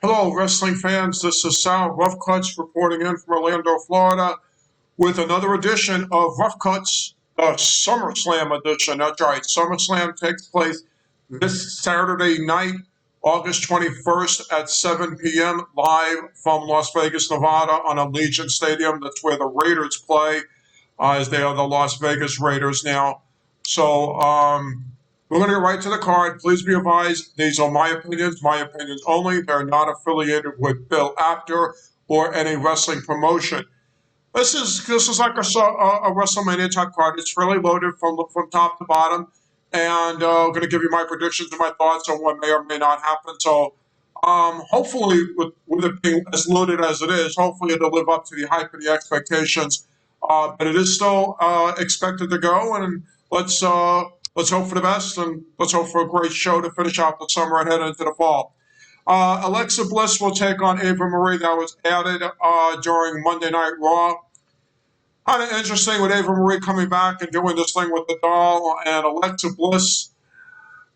Hello, wrestling fans. This is Sal Rough Cuts reporting in from Orlando, Florida, with another edition of Rough Cuts, the Summerslam edition. That's right. SummerSlam takes place this Saturday night, August 21st at 7 p.m., live from Las Vegas, Nevada, on Allegiant Stadium. That's where the Raiders play, as they are the Las Vegas Raiders now. So, we're going to get right to the card. Please be advised, these are my opinions only. They're not affiliated with Bill Apter or any wrestling promotion. This is like a WrestleMania type card. It's really loaded from top to bottom, and I'm going to give you my predictions and my thoughts on what may or may not happen. So, hopefully, with it being as loaded as it is, hopefully it'll live up to the hype and the expectations. But it is still expected to go, and let's hope for the best, and let's hope for a great show to finish out the summer and head into the fall. Alexa Bliss will take on Ava Marie. That was added during Monday Night Raw. Kind of interesting with Ava Marie coming back and doing this thing with the doll and Alexa Bliss.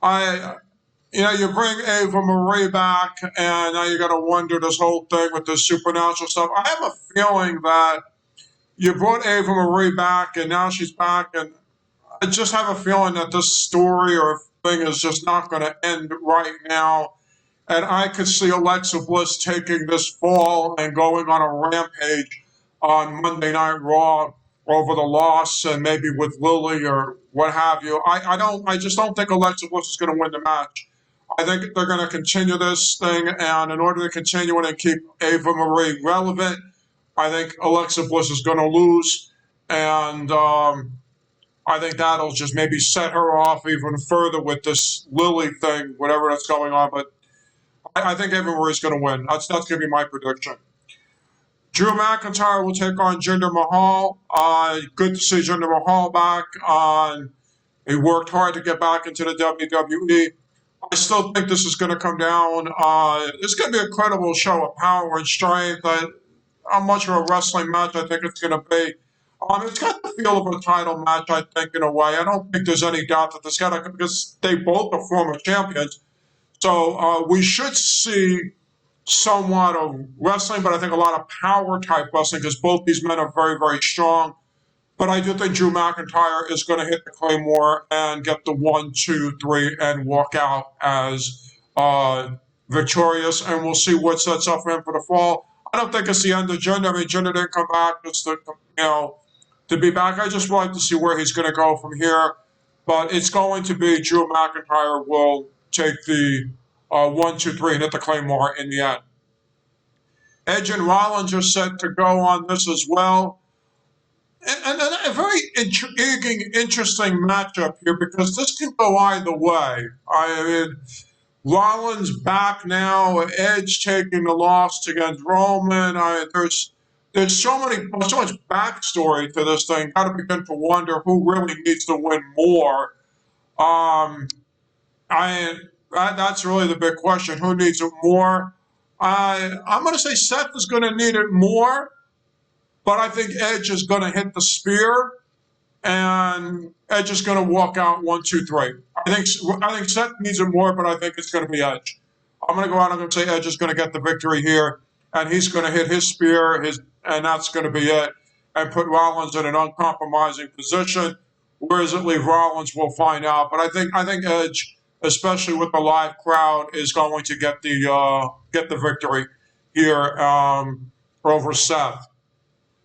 You bring Ava Marie back, and now you got to wonder this whole thing with the supernatural stuff. I have a feeling that you brought Ava Marie back, and now she's back, and I just have a feeling that this story or thing is just not going to end right now. And I could see Alexa Bliss taking this fall and going on a rampage on Monday Night Raw over the loss, and maybe with Lily or what have you. I just don't think Alexa Bliss is going to win the match. I think they're going to continue this thing, and in order to continue it and keep Ava Marie relevant, I think Alexa Bliss is going to lose, and I think that'll just maybe set her off even further with this Lily thing, whatever that's going on. But I think Ava Marie's going to win. That's going to be my prediction. Drew McIntyre will take on Jinder Mahal. Good to see Jinder Mahal back. He worked hard to get back into the WWE. I still think this is going to come down. It's going to be a credible show of power and strength. How much of a wrestling match I think it's going to be. It's got the feel of a title match, I think, in a way. I don't think there's any doubt that because they both are former champions. So we should see somewhat of wrestling, but I think a lot of power type wrestling because both these men are very, very strong. But I do think Drew McIntyre is going to hit the Claymore and get the 1, 2, 3 and walk out as victorious. And we'll see what sets up for him for the fall. I don't think it's the end of Jinder. I mean, Jinder didn't come back just to be back. I just like to see where he's going to go from here. But it's going to be Drew McIntyre will take the 1, 2, 3 and hit the Claymore in the end. Edge and Rollins are set to go on this as well. And a very intriguing, interesting matchup here because this can go either way. I mean, Rollins back now, Edge taking the loss against Roman. There's so much backstory to this thing. Got to begin to wonder who really needs to win more. That's really the big question. Who needs it more? I'm going to say Seth is going to need it more, but I think Edge is going to hit the spear, and Edge is going to walk out 1, 2, 3. I think Seth needs it more, but I think it's going to be Edge. I'm going to go out and I'm going to say Edge is going to get the victory here, and he's going to hit his spear, and that's going to be it, and put Rollins in an uncompromising position. Where does it leave Rollins? We'll find out. But I think Edge, especially with the live crowd, is going to get the victory here over Seth.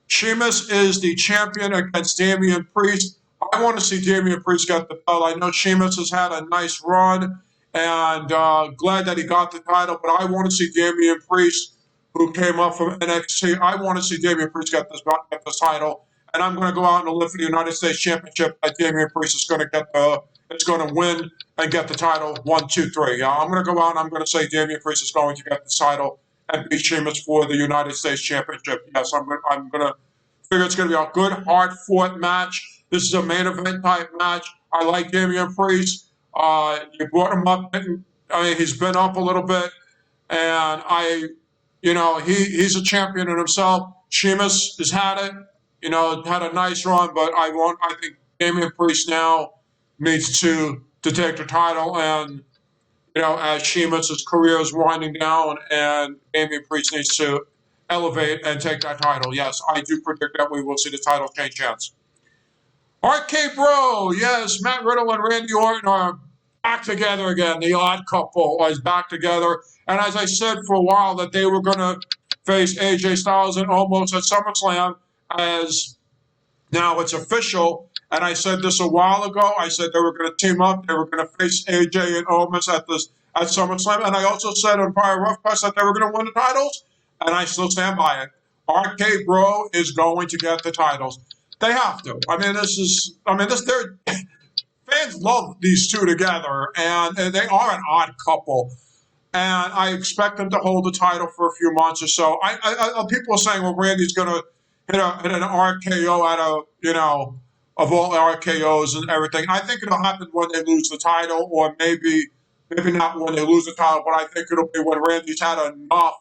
Sheamus is the champion against Damian Priest. I want to see Damian Priest get the belt. I know Sheamus has had a nice run, and glad that he got the title, but I want to see Damian Priest, who came up from NXT, I want to see Damian Priest get this title, and I'm going to go out and live for the United States Championship that Damian Priest is going to win and get the title 1, 2, 3. Yeah, I'm going to go out and I'm going to say Damian Priest is going to get the title and beat Sheamus for the United States Championship. Yes, I'm going to figure it's going to be a good, hard-fought match. This is a main event type match. I like Damian Priest. You brought him up. He's been up a little bit, and he's a champion in himself. Sheamus has had it, had a nice run, but I think Damian Priest now needs to take the title and as Sheamus' career is winding down and Damian Priest needs to elevate and take that title. Yes, I do predict that we will see the title change hands. RK Bro, yes, Matt Riddle and Randy Orton are back together again. The odd couple is back together. And as I said for a while that they were going to face AJ Styles and Omos at SummerSlam, as now it's official. And I said this a while ago. I said they were going to team up. They were going to face AJ and Omos at SummerSlam. And I also said on prior Rough Cuts that they were going to win the titles. And I still stand by it. RK Bro is going to get the titles. They have to. Fans love these two together, and they are an odd couple. And I expect them to hold the title for a few months or so. People are saying, well, Randy's going to hit an RKO out of all RKOs and everything. I think it'll happen when they lose the title, or maybe not when they lose the title, but I think it'll be when Randy's had enough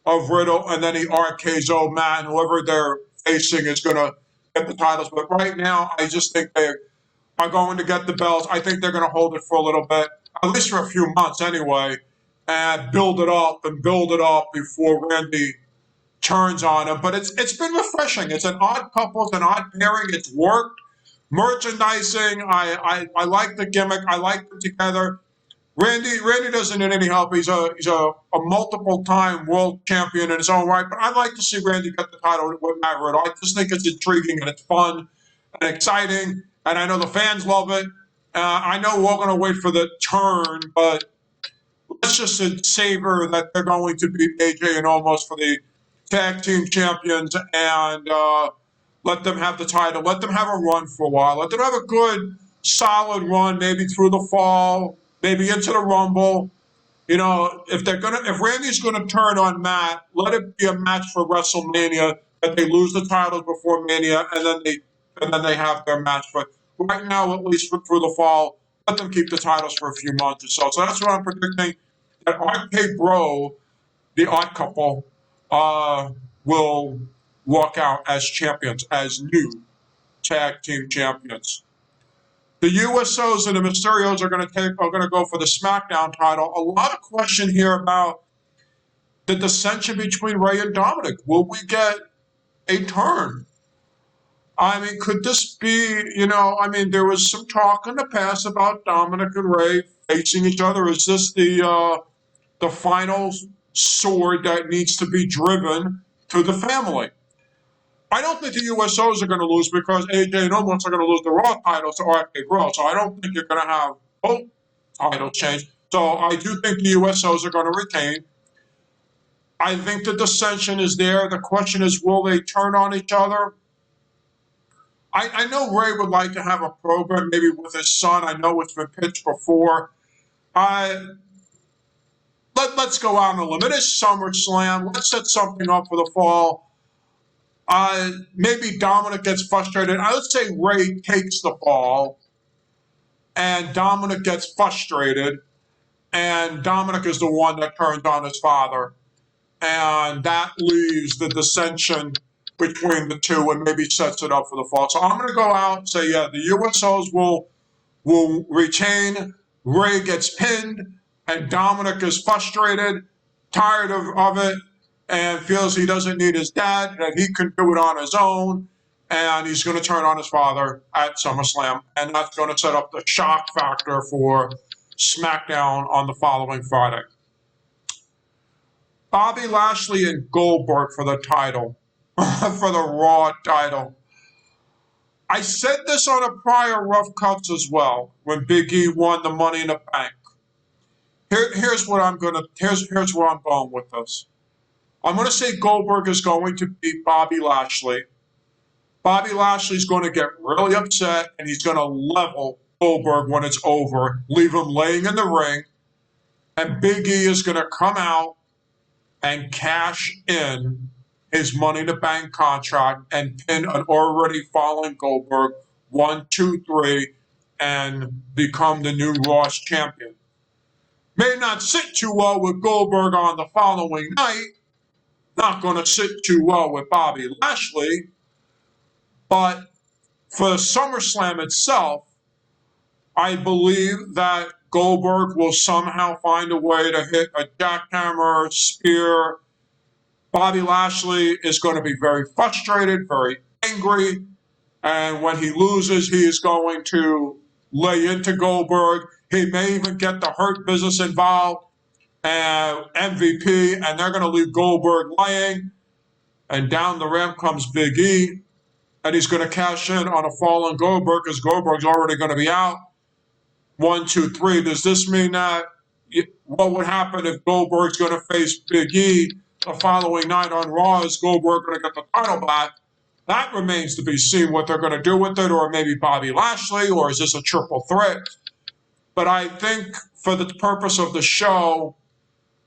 of Riddle, and then he RKO Matt, and whoever they're facing is going to get the titles. But right now, I just think they are going to get the belts. I think they're going to hold it for a little bit, at least for a few months anyway, and build it up before Randy turns on him. But it's been refreshing. It's an odd couple. It's an odd pairing. It's worked. Merchandising, I like the gimmick. I like them together. Randy doesn't need any help. He's a multiple-time world champion in his own right. But I'd like to see Randy get the title with Matt Riddle. I just think it's intriguing and it's fun and exciting. And I know the fans love it. I know we're going to wait for the turn, but let's just savor that they're going to beat AJ and Omos for the tag team champions and let them have the title. Let them have a run for a while. Let them have a good, solid run, maybe through the fall, maybe into the Rumble. If Randy's gonna turn on Matt, let it be a match for WrestleMania that they lose the titles before Mania, and then they have their match. But right now, at least through the fall, let them keep the titles for a few months or so. So that's what I'm predicting. That RK Bro, the odd couple, will walk out as champions, as new tag team champions. The USOs and the Mysterios are going to go for the SmackDown title. A lot of question here about the dissension between Ray and Dominic. Will we get a turn? Could this be, there was some talk in the past about Dominic and Ray facing each other. Is this the final sword that needs to be driven to the family? I don't think the USOs are going to lose because AJ and Omos are going to lose the Raw titles to RK Bro. So I don't think you're going to have both titles change. So I do think the USOs are going to retain. I think the dissension is there. The question is, will they turn on each other? I know Ray would like to have a program maybe with his son. I know it's been pitched before. Let's go out on a limb. It is SummerSlam. Let's set something up for the fall. Maybe Dominic gets frustrated. I would say Ray takes the ball, and Dominic gets frustrated, and Dominic is the one that turns on his father, and that leaves the dissension between the two and maybe sets it up for the fall. So I'm going to go out and say, yeah, the USOs will retain. Ray gets pinned, and Dominic is frustrated, tired of it, and feels he doesn't need his dad, that he can do it on his own, and he's going to turn on his father at SummerSlam, and that's going to set up the shock factor for SmackDown on the following Friday. Bobby Lashley and Goldberg for the title, for the Raw title. I said this on a prior Rough Cuts as well, when Big E won the Money in the Bank. Here's where I'm going with this. I'm going to say Goldberg is going to beat Bobby Lashley. Bobby Lashley's going to get really upset, and he's going to level Goldberg when it's over, leave him laying in the ring, and Big E is going to come out and cash in his Money in the Bank contract and pin an already fallen Goldberg 1, 2, 3, and become the new Raw's champion. May not sit too well with Goldberg on the following night. Not going to sit too well with Bobby Lashley. But for SummerSlam itself, I believe that Goldberg will somehow find a way to hit a jackhammer, spear. Bobby Lashley is going to be very frustrated, very angry, and when he loses, he is going to lay into Goldberg. He may even get the Hurt Business involved, and MVP, and they're going to leave Goldberg laying. And down the ramp comes Big E, and he's going to cash in on a fallen Goldberg because Goldberg's already going to be out. 1, 2, 3. Does this mean that what would happen if Goldberg's going to face Big E the following night on Raw? Is Goldberg going to get the title back? That remains to be seen what they're going to do with it, or maybe Bobby Lashley, or is this a triple threat? But I think for the purpose of the show,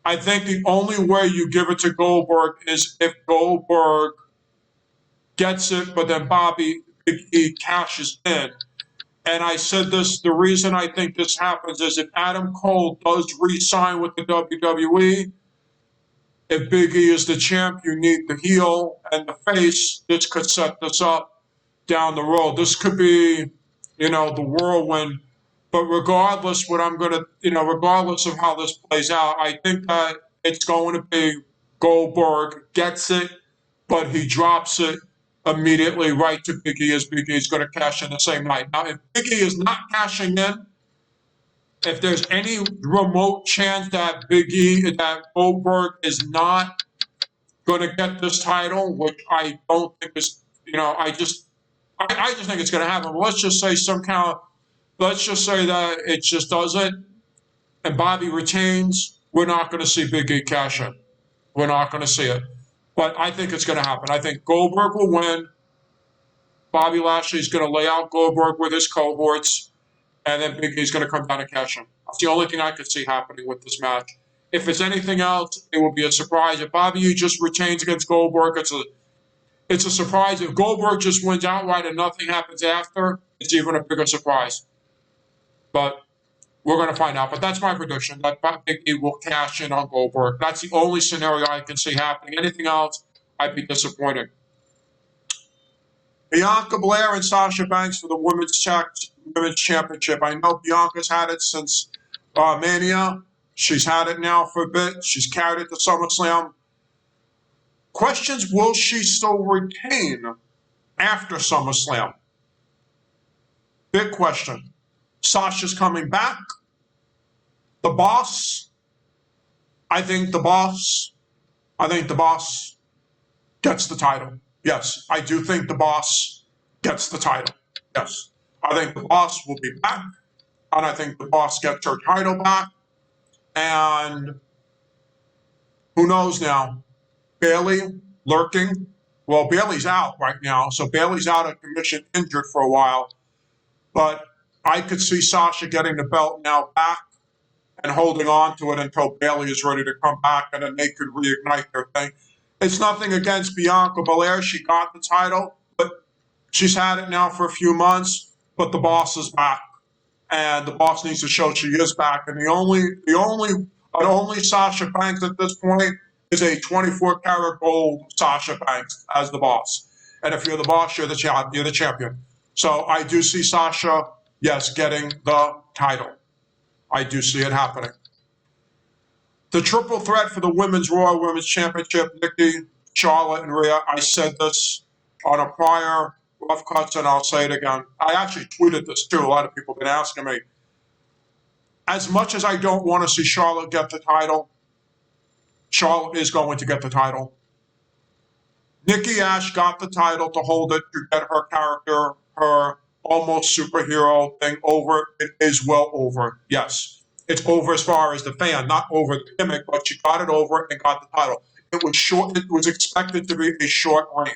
I think the only way you give it to Goldberg is if Goldberg gets it, but then Bobby Big E cashes in. And I said this, the reason I think this happens is if Adam Cole does re-sign with the WWE, if Big E is the champ, you need the heel and the face. This could set this up down the road. This could be, the whirlwind. But regardless regardless of how this plays out, I think that it's going to be Goldberg gets it, but he drops it immediately right to Big E, as Big E is going to cash in the same night. Now, if Big E is not cashing in, if there's any remote chance that that Goldberg is not going to get this title, which I don't think is, I just think it's going to happen. But let's just say that it just doesn't, and Bobby retains, we're not going to see Big E cash in. We're not going to see it. But I think it's going to happen. I think Goldberg will win. Bobby Lashley is going to lay out Goldberg with his cohorts, and then Big E is going to come down and cash in. That's the only thing I could see happening with this match. If it's anything else, it will be a surprise. If Bobby E just retains against Goldberg, it's a surprise. If Goldberg just wins outright and nothing happens after, it's even a bigger surprise. But we're going to find out. But that's my prediction, that Big E will cash in on Goldberg. That's the only scenario I can see happening. Anything else, I'd be disappointed. Bianca Belair and Sasha Banks for the Women's Championship. I know Bianca's had it since Mania. She's had it now for a bit. She's carried it to SummerSlam. Questions, will she still retain after SummerSlam? Big question. Sasha's coming back. The boss. I think the boss gets the title. Yes, I do think the boss gets the title. Yes. I think the boss will be back. And I think the boss gets her title back. And who knows now? Bayley lurking. Well, Bayley's out right now. So Bayley's out of commission, injured for a while. But I could see Sasha getting the belt now back and holding on to it until Bayley is ready to come back, and then they could reignite their thing. It's nothing against Bianca Belair. She got the title, but she's had it now for a few months, but the boss is back. And the boss needs to show she is back. And the only Sasha Banks at this point is a 24-karat gold Sasha Banks as the boss. And if you're the boss, you're the champion. So I do see Sasha, yes, getting the title. I do see it happening. The triple threat for the Women's Raw Women's Championship, Nikki, Charlotte, and Rhea. I said this on a prior Rough Cuts, and I'll say it again. I actually tweeted this too. A lot of people have been asking me. As much as I don't want to see Charlotte get the title, Charlotte is going to get the title. Nikki Ash got the title to hold it, to get her character, her almost superhero thing over. It is well over. Yes. It's over as far as the fan, not over the gimmick, but she got it over and got the title. It was short. It was expected to be a short reign.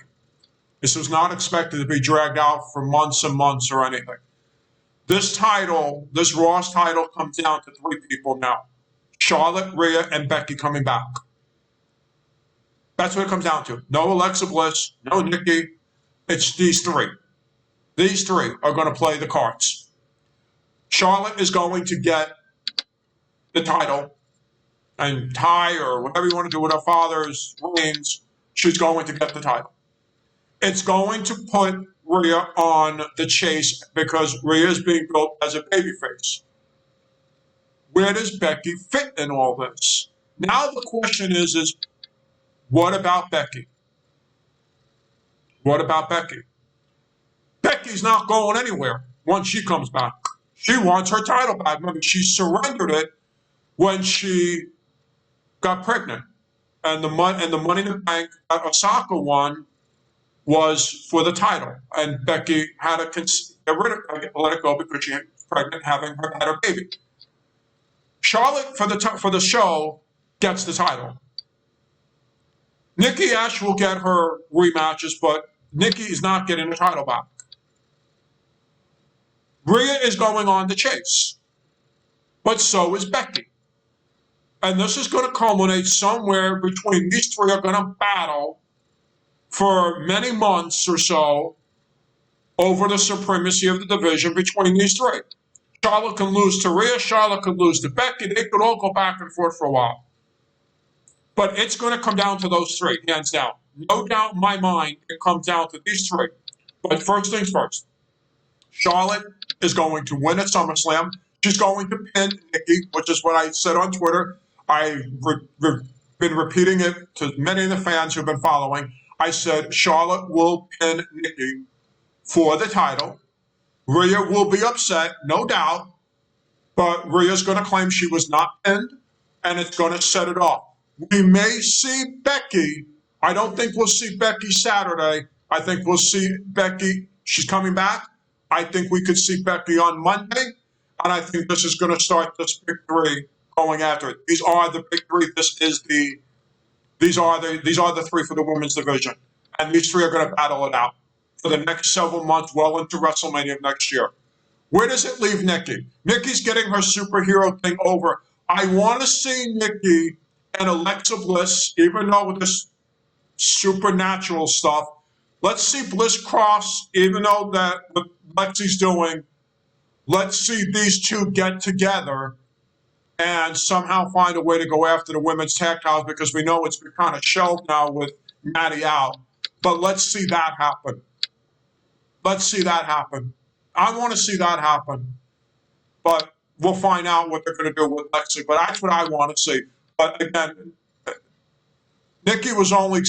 This was not expected to be dragged out for months and months or anything. This title, this Raw's title, comes down to three people now. Charlotte, Rhea, and Becky coming back. That's what it comes down to. No Alexa Bliss, no Nikki. It's these three. These three are going to play the cards. Charlotte is going to get the title and tie, or whatever you want to do with her father's reigns. She's going to get the title. It's going to put Rhea on the chase because Rhea is being built as a babyface. Where does Becky fit in all this? Now the question is what about Becky? What about Becky? Becky's not going anywhere once she comes back. She wants her title back. Remember, she surrendered it when she got pregnant. And the Money in the Bank that Osaka won was for the title. And Becky had to let it go because she was pregnant, had her baby. Charlotte, for the show, gets the title. Nikki Ash will get her rematches, but Nikki is not getting the title back. Rhea is going on the chase, but so is Becky. And this is going to culminate somewhere between these three are going to battle for many months or so over the supremacy of the division between these three. Charlotte can lose to Rhea, Charlotte could lose to Becky. They could all go back and forth for a while. But it's going to come down to those three, hands down. No doubt in my mind, it comes down to these three. But first things first, Charlotte is going to win at SummerSlam. She's going to pin Nikki, which is what I said on Twitter. I've been repeating it to many of the fans who've been following. I said Charlotte will pin Nikki for the title. Rhea will be upset, no doubt, but Rhea's going to claim she was not pinned, and it's going to set it off. We may see Becky. I don't think we'll see Becky Saturday. I think we'll see Becky. She's coming back. I think we could see Becky on Monday, and I think this is going to start this big three going after it. These are the big three. These are the three for the women's division, and these three are going to battle it out for the next several months, well into WrestleMania of next year. Where does it leave Nikki? Nikki's getting her superhero thing over. I want to see Nikki and Alexa Bliss, even though with this supernatural stuff, let's see Bliss cross, even though that what Lexi's doing, let's see these two get together and somehow find a way to go after the women's tag titles, because we know it's been kind of shelved now with Maddie out. But let's see that happen. Let's see that happen. I want to see that happen. But we'll find out what they're going to do with Lexi. But that's what I want to see. But again, Nikki was only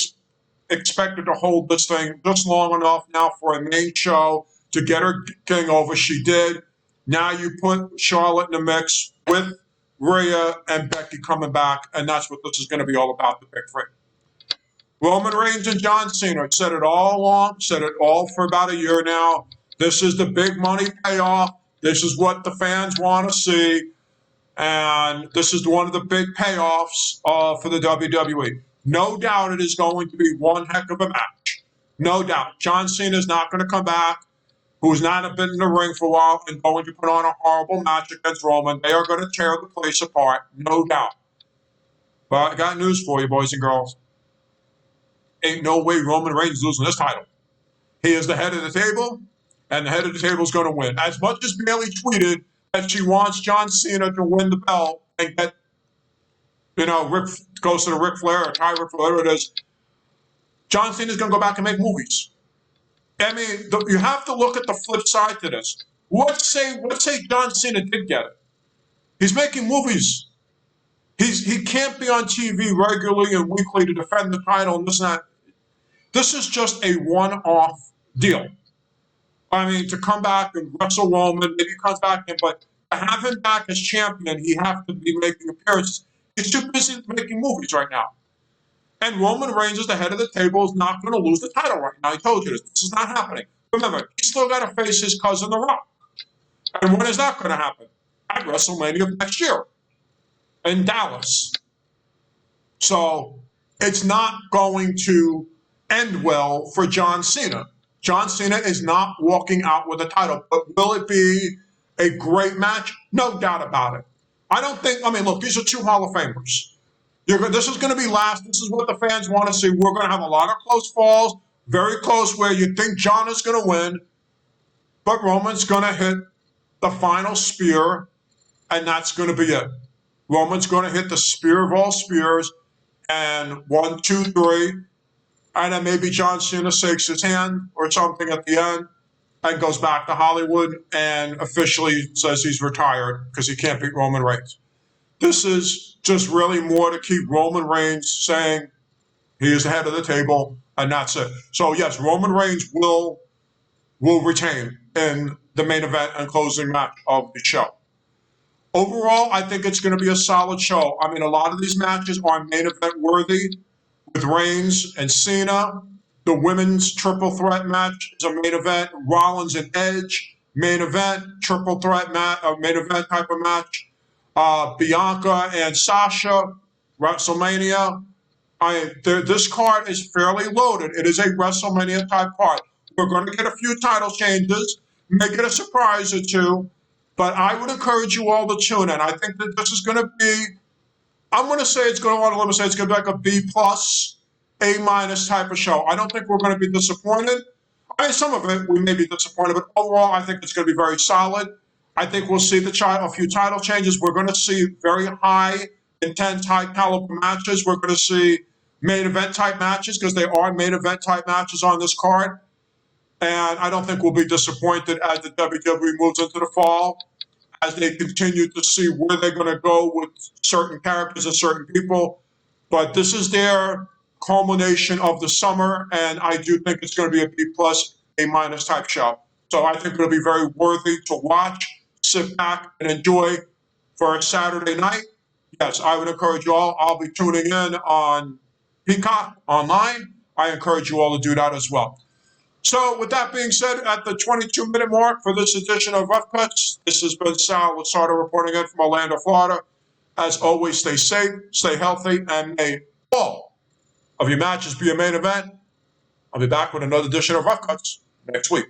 expected to hold this thing just long enough now for a main show to get her king over. She did. Now you put Charlotte in the mix with Rhea and Becky coming back, and that's what this is going to be all about, the big three. Roman Reigns and John Cena said it all along, said it all for about a year now. This is the big money payoff. This is what the fans want to see. And this is one of the big payoffs for the WWE. No doubt it is going to be one heck of a match. No doubt. John Cena is not going to come back, who's not been in the ring for a while, and going to put on a horrible match against Roman. They are going to tear the place apart, no doubt. But I got news for you, boys and girls. Ain't no way Roman Reigns is losing this title. He is the head of the table, and the head of the table is going to win. As much as Bayley tweeted that she wants John Cena to win the belt and get, goes to the Ric Flair or Ty Ric Flair, whatever it is, John Cena is going to go back and make movies. I mean, you have to look at the flip side to this. Let's say John Cena did get it. He's making movies. He can't be on TV regularly and weekly to defend the title and this and that. This is just a one-off deal. I mean, to come back and wrestle Roman, maybe he comes back in, but to have him back as champion, he has to be making appearances. He's too busy making movies right now. And Roman Reigns is the head of the table, is not going to lose the title right now. I told you this. This is not happening. Remember, he's still got to face his cousin, The Rock. And when is that going to happen? At WrestleMania of next year in Dallas. So it's not going to end well for John Cena. John Cena is not walking out with a title. But will it be a great match? No doubt about it. Look, these are two Hall of Famers. This is going to be last. This is what the fans want to see. We're going to have a lot of close falls, very close where you think John is going to win, but Roman's going to hit the final spear, and that's going to be it. Roman's going to hit the spear of all spears, and 1, 2, 3, and then maybe John Cena shakes his hand or something at the end and goes back to Hollywood and officially says he's retired because he can't beat Roman Reigns. This is just really more to keep Roman Reigns saying he is the head of the table, and that's it. So yes, Roman Reigns will retain in the main event and closing match of the show. Overall, I think it's going to be a solid show. I mean, a lot of these matches are main event worthy with Reigns and Cena. The women's triple threat match is a main event. Rollins and Edge, main event, triple threat match, main event type of match. Bianca and Sasha, WrestleMania. This card is fairly loaded. It is a WrestleMania type card. We're going to get a few title changes, make it a surprise or two, but I would encourage you all to tune in. I think that this is going to be, I'm going to say it's going to want to let me say it's going to be like a B plus, A minus type of show. I don't think we're going to be disappointed. I mean, some of it we may be disappointed, but overall I think it's going to be very solid. I think we'll see a few title changes. We're going to see very high, intense, high caliber matches. We're going to see main event type matches because they are main event type matches on this card. And I don't think we'll be disappointed as the WWE moves into the fall, as they continue to see where they're going to go with certain characters and certain people. But this is their culmination of the summer, and I do think it's going to be a B plus, A minus type show. So I think it'll be very worthy to watch, sit back, and enjoy for a Saturday night. Yes, I would encourage you all. I'll be tuning in on Peacock online. I encourage you all to do that as well. So with that being said, at the 22-minute mark for this edition of Rough Cuts, this has been Sal Lasardo reporting in from Orlando, Florida. As always, stay safe, stay healthy, and may all of your matches be a main event. I'll be back with another edition of Rough Cuts next week.